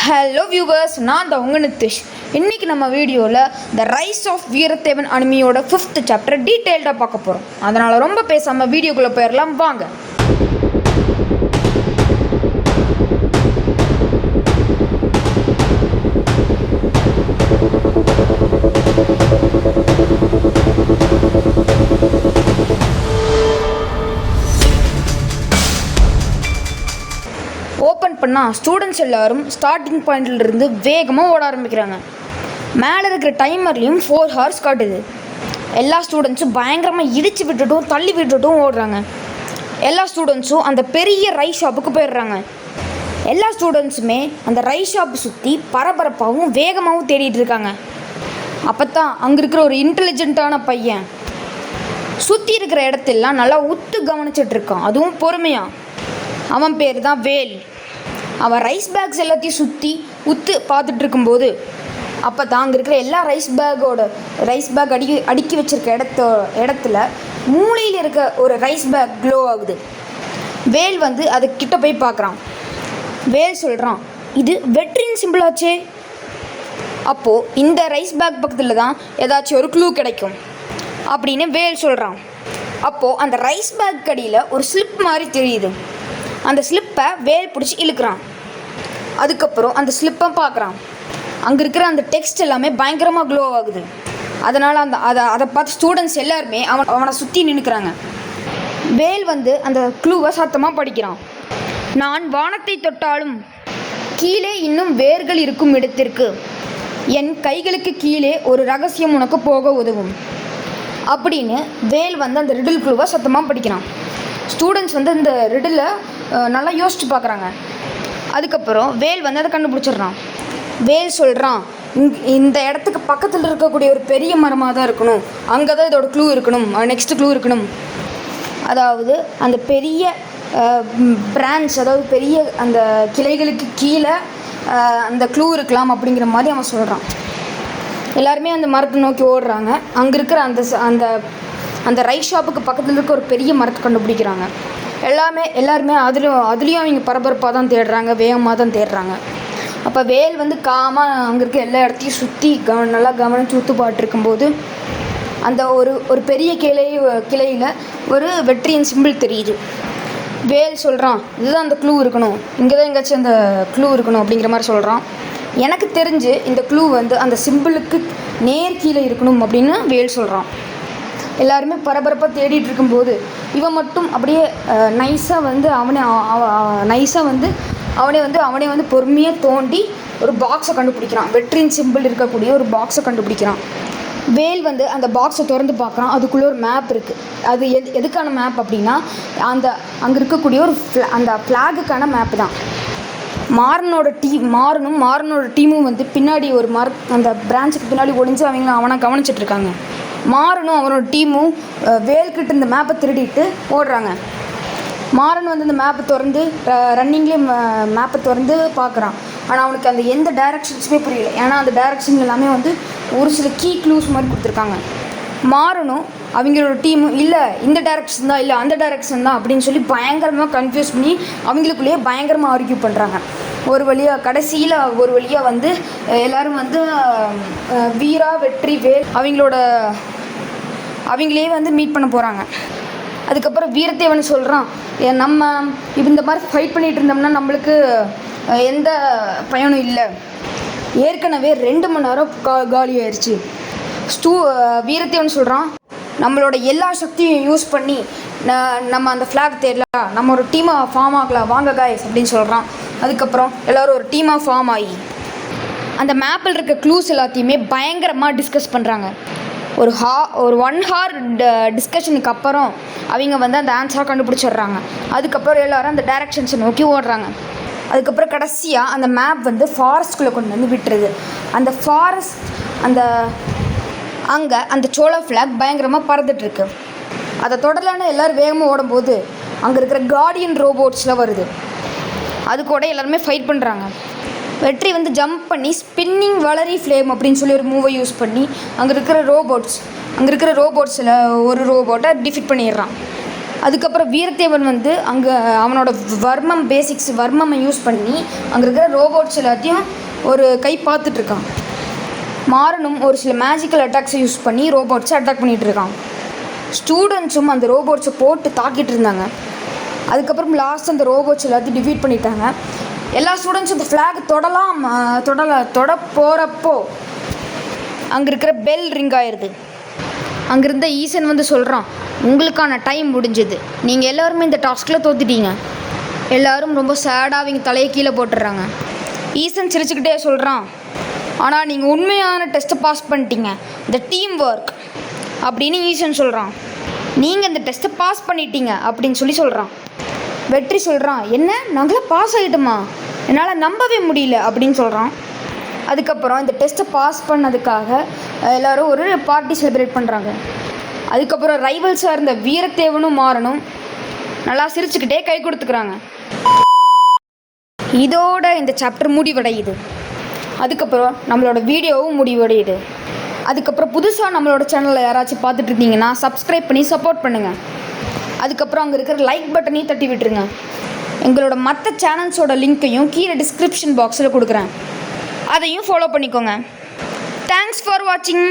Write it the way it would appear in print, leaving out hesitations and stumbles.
Hello viewers, நான் தான் உங்கள் நிதிஷ். இன்றைக்கி நம்ம வீடியோவில் த ரைஸ் ஆஃப் வீரத்தேவன் அனிமியோட 5th சாப்டர் டீட்டெயில்டாக பார்க்க போகிறோம். அதனால் ரொம்ப பேசாமல் வீடியோக்குள்ளே போயிடலாம் வாங்க. ஓப்பன் பண்ணால் ஸ்டூடெண்ட்ஸ் எல்லோரும் ஸ்டார்டிங் பாயிண்ட்லேருந்து வேகமாக ஓட ஆரம்பிக்கிறாங்க. மேலே இருக்கிற டைமர்லேயும் 4 hours காட்டுது. எல்லா ஸ்டூடெண்ட்ஸும் பயங்கரமாக இடித்து விட்டுட்டும் தள்ளி விட்டுட்டும் ஓடுறாங்க. எல்லா ஸ்டூடெண்ட்ஸும் அந்த பெரிய ரைஸ் ஷாப்புக்கு போயிடுறாங்க. எல்லா ஸ்டூடெண்ட்ஸுமே அந்த ரைஸ் ஷாப்பை சுற்றி பரபரப்பாகவும் வேகமாகவும் தேடிட்டு இருக்காங்க. அப்போ தான் அங்கே இருக்கிற ஒரு இன்டெலிஜென்ட்டான பையன் சுற்றி இருக்கிற இடத்தெல்லாம் நல்லா உத்து கவனிச்சிட்ருக்கான், அதுவும் பொறுமையாக. அவன் பேர் தான் வேல். அவன் ரைஸ் பேக்ஸ் எல்லாத்தையும் சுற்றி உத்து பார்த்துட்டு இருக்கும்போது அப்போ தான் அங்கே இருக்கிற எல்லா ரைஸ் பேக் அடுக்கி வச்சுருக்க இடத்துல மூளையில் இருக்க ஒரு ரைஸ் பேக் க்ளோ ஆகுது. வேல் அது கிட்ட போய் பார்க்குறான். வேல் சொல்கிறான், இது வெற்றியின் சிம்பிளாச்சே. அப்போது இந்த ரைஸ் பேக் பக்கத்தில் தான் ஏதாச்சும் ஒரு க்ளூ கிடைக்கும் அப்படின்னு வேல் சொல்கிறான். அப்போது அந்த ரைஸ் பேக் அடியில் ஒரு ஸ்லிப் மாதிரி தெரியுது. அந்த ஸ்லிப்பை வேல் பிடிச்சி இழுக்கிறான். அதுக்கப்புறம் அந்த ஸ்லிப்பை பார்க்குறான். அங்கே இருக்கிற அந்த டெக்ஸ்ட் எல்லாமே பயங்கரமாக க்ளோ ஆகுது. அதனால் அதை பார்த்து ஸ்டூடெண்ட்ஸ் எல்லாருமே அவனை சுற்றி நின்றுக்கிறாங்க. வேல் அந்த க்ளூவை சத்தமாக படிக்கிறான். நான் வானத்தை தொட்டாலும் கீழே இன்னும் வேர்கள் இருக்கும் இடத்திற்கு என் கைகளுக்கு கீழே ஒரு ரகசியம் உனக்கு போக உதவும் அப்படின்னு வேல் அந்த ரிடில் க்ளூவை சத்தமாக படிக்கிறான். ஸ்டூடெண்ட்ஸ் இந்த ரிடிலை நல்லா யோசிச்சு பார்க்குறாங்க. அதுக்கப்புறம் வேல் அதை கண்டுபிடிச்சிட்றான். வேல் சொல்கிறான், இந்த இடத்துக்கு பக்கத்தில் இருக்கக்கூடிய ஒரு பெரிய மரமாக தான் இருக்கணும், அங்கே தான் இதோட க்ளூ இருக்கணும், நெக்ஸ்ட்டு க்ளூ இருக்கணும். அதாவது அந்த பெரிய பிரான்ச், அதாவது பெரிய அந்த கிளைகளுக்கு கீழே அந்த க்ளூ இருக்கலாம் அப்படிங்கிற மாதிரி அவன் சொல்கிறான். எல்லாருமே அந்த மரத்தை நோக்கி ஓடுறாங்க. அங்கே இருக்கிற அந்த ரைஸ் ஷாப்புக்கு பக்கத்தில் இருக்க ஒரு பெரிய மரத்தை கண்டுபிடிக்கிறாங்க. எல்லாருமே அதுலேயும் அவங்க பரபரப்பாக தான் தேடுறாங்க, வேகமாக தான் தேடுறாங்க. அப்போ வேல் காமாக அங்கே இருக்க எல்லா இடத்தையும் சுற்றி நல்லா கவனித்து ஊத்து பாட்டுருக்கும்போது அந்த ஒரு பெரிய கிளையில் ஒரு வெற்றியின் சிம்பிள் தெரியுது. வேல் சொல்கிறான், இதுதான் அந்த க்ளூ இருக்கணும், இங்கே தான் எங்கேயாச்சும் அந்த க்ளூ இருக்கணும் அப்படிங்கிற மாதிரி சொல்கிறான். எனக்கு தெரிஞ்சு இந்த க்ளூ அந்த சிம்பிளுக்கு நேர் கீழே இருக்கணும் அப்படின்னு வேல் சொல்கிறான். எல்லாருமே பரபரப்பாக தேடிட்டு இருக்கும்போது இவன் மட்டும் அப்படியே நைஸாக அவனே பொறுமையாக தோண்டி ஒரு பாக்ஸை கண்டுபிடிக்கிறான். வெற்றியின் சிம்பிள் இருக்கக்கூடிய ஒரு பாக்ஸை கண்டுபிடிக்கிறான். வேல் அந்த பாக்ஸை திறந்து பார்க்குறான். அதுக்குள்ளே ஒரு மேப் இருக்குது. அது எதுக்கான மேப் அப்படின்னா அங்கே இருக்கக்கூடிய அந்த ஃப்ளாகுக்கான மேப்பு தான். மாறனோட டீமும் பின்னாடி ஒரு அந்த பிரான்ச்சுக்கு பின்னாடி ஒளிஞ்சு அவனை கவனிச்சிட்ருக்காங்க. மாறனும் அவனோட டீமும் வேல்கிட்ட இந்த மேப்பை திருடிட்டு ஓடுறாங்க. மாறன் இந்த மேப்பை திறந்து ரன்னிங்லேயே மேப்பை திறந்து பார்க்குறான். ஆனால் அவனுக்கு அந்த எந்த டைரக்ஷன்ஸுமே புரியல. ஏன்னா அந்த டைரக்ஷன் எல்லாமே ஒரு சில கீ க்ளூஸ் மாதிரி கொடுத்துருக்காங்க. மாறனும் அவங்களோட டீமும் இல்லை இந்த டைரக்ஷன் தான், இல்லை அந்த டைரக்ஷன் தான் அப்படின்னு சொல்லி பயங்கரமாக கன்ஃபியூஸ் பண்ணி அவங்களுக்குள்ளேயே பயங்கரமாக ஆர்கியூ பண்ணுறாங்க. கடைசியில் எல்லோரும் வீரா, வெற்றி, வேல் அவங்களே மீட் பண்ண போகிறாங்க. அதுக்கப்புறம் வீரத்தேவன் சொல்கிறான், நம்ம இந்த மாதிரி ஃபைட் பண்ணிகிட்டு இருந்தோம்னா நம்மளுக்கு எந்த பயனும் இல்லை, ஏற்கனவே 2 மணி நேரம் காலி ஆயிடுச்சு. வீரத்தேவன் சொல்கிறான், நம்மளோட எல்லா சக்தியும் யூஸ் பண்ணி நம்ம அந்த ஃப்ளாக் தேடலாம், நம்ம ஒரு டீமாக ஃபார்ம் ஆகலாம், வாங்க காய்ஸ் அப்படின்னு சொல்கிறான். அதுக்கப்புறம் எல்லோரும் ஒரு டீமாக ஃபார்ம் ஆகி அந்த மேப்பில் இருக்க க்ளூஸ் எல்லாத்தையுமே பயங்கரமாக டிஸ்கஸ் பண்ணுறாங்க. ஒரு 1 hour டிஸ்கஷனுக்கு அப்புறம் அவங்க அந்த ஆன்சரை கண்டுபிடிச்சிடுறாங்க. அதுக்கப்புறம் எல்லோரும் அந்த டைரக்ஷன்ஸை நோக்கி ஓடுறாங்க. அதுக்கப்புறம் கடைசியாக அந்த மேப் ஃபாரஸ்ட்குள்ளே கொண்டு விட்டுருது. அந்த ஃபாரஸ்ட் அங்கே அந்த சோளா ஃப்ளாக் பயங்கரமாக பறந்துட்டுருக்கு. அதை தொடரலான எல்லோரும் வேகமாக ஓடும்போது அங்கே இருக்கிற கார்டியன் ரோபோட்ஸ்லாம் வருது. அது கூட எல்லாருமே ஃபைட் பண்ணுறாங்க. வெற்றி ஜம்ப் பண்ணி ஸ்பின்னிங் வளரி ஃப்ளேம் அப்படின்னு சொல்லி ஒரு மூவை யூஸ் பண்ணி அங்கே இருக்கிற ரோபோட்ஸில் ஒரு ரோபோட்டை டிஃபீட் பண்ணிடுறான். அதுக்கப்புறம் வீரத்தேவன் வந்து அங்கே அவனோட வர்மமை யூஸ் பண்ணி அங்கே இருக்கிற ரோபோட்ஸ் எல்லாத்தையும் ஒரு கை பார்த்துட்ருக்கான். மாறனும் ஒரு சில மேஜிக்கல் அட்டாக்ஸை யூஸ் பண்ணி ரோபோட்ஸை அட்டாக் பண்ணிகிட்ருக்கான். ஸ்டூடெண்ட்ஸும் அந்த ரோபோட்ஸை போட்டு தாக்கிட்டு இருந்தாங்க. அதுக்கப்புறம் லாஸ்ட் அந்த ரோபோட்ஸ் எல்லாத்தையும் டிஃபீட் பண்ணிட்டாங்க. எல்லா ஸ்டூடெண்ட்ஸும் இந்த ஃப்ளாக் தொட போகிறப்போ அங்கே இருக்கிற பெல் ரிங் ஆயிடுது. அங்கிருந்த ஈசன் வந்து சொல்கிறான், உங்களுக்கான டைம் முடிஞ்சது, நீங்கள் எல்லோருமே இந்த டாஸ்கில் தோத்துட்டீங்க. எல்லோரும் ரொம்ப சேடாக அவங்க தலையை கீழே போட்டுடுறாங்க. ஈசன் சிரிச்சுக்கிட்டே சொல்கிறான், ஆனால் நீங்கள் உண்மையான டெஸ்ட்டை பாஸ் பண்ணிட்டீங்க, இந்த டீம் ஒர்க் அப்படின்னு ஈசன் சொல்கிறான். நீங்கள் இந்த டெஸ்ட்டை பாஸ் பண்ணிட்டீங்க அப்படின்னு சொல்கிறான். வெற்றி சொல்கிறான், என்ன நாங்களாம் பாஸ் ஆகிட்டோமா, என்னால் நம்பவே முடியல அப்படின்னு சொல்கிறான். அதுக்கப்புறம் இந்த டெஸ்ட்டை பாஸ் பண்ணதுக்காக எல்லோரும் ஒரு பார்ட்டி செலிப்ரேட் பண்ணுறாங்க. அதுக்கப்புறம் ரைவல்ஸாக இருந்த வீரத்தேவனும் மாறனும் நல்லா சிரிச்சுக்கிட்டே கை கொடுத்துக்கிறாங்க. இதோட இந்த சாப்டர் முடிவடையுது. அதுக்கப்புறம் நம்மளோட வீடியோவும் முடிவடையுது. அதுக்கப்புறம் புதுசாக நம்மளோட சேனலில் யாராச்சும் பார்த்துட்டு இருந்தீங்கன்னா சப்ஸ்கிரைப் பண்ணி சப்போர்ட் பண்ணுங்கள். அதுக்கப்புறம் அங்கே இருக்கிற லைக் பட்டனையும் தட்டி விட்டுருங்க. எங்களோட மற்ற சேனல்ஸோட லிங்க்கையும் கீழே டிஸ்கிரிப்ஷன் பாக்ஸில் கொடுக்குறேன், அதையும் ஃபாலோ பண்ணிக்கோங்க. தேங்க்ஸ் ஃபார் வாட்சிங்.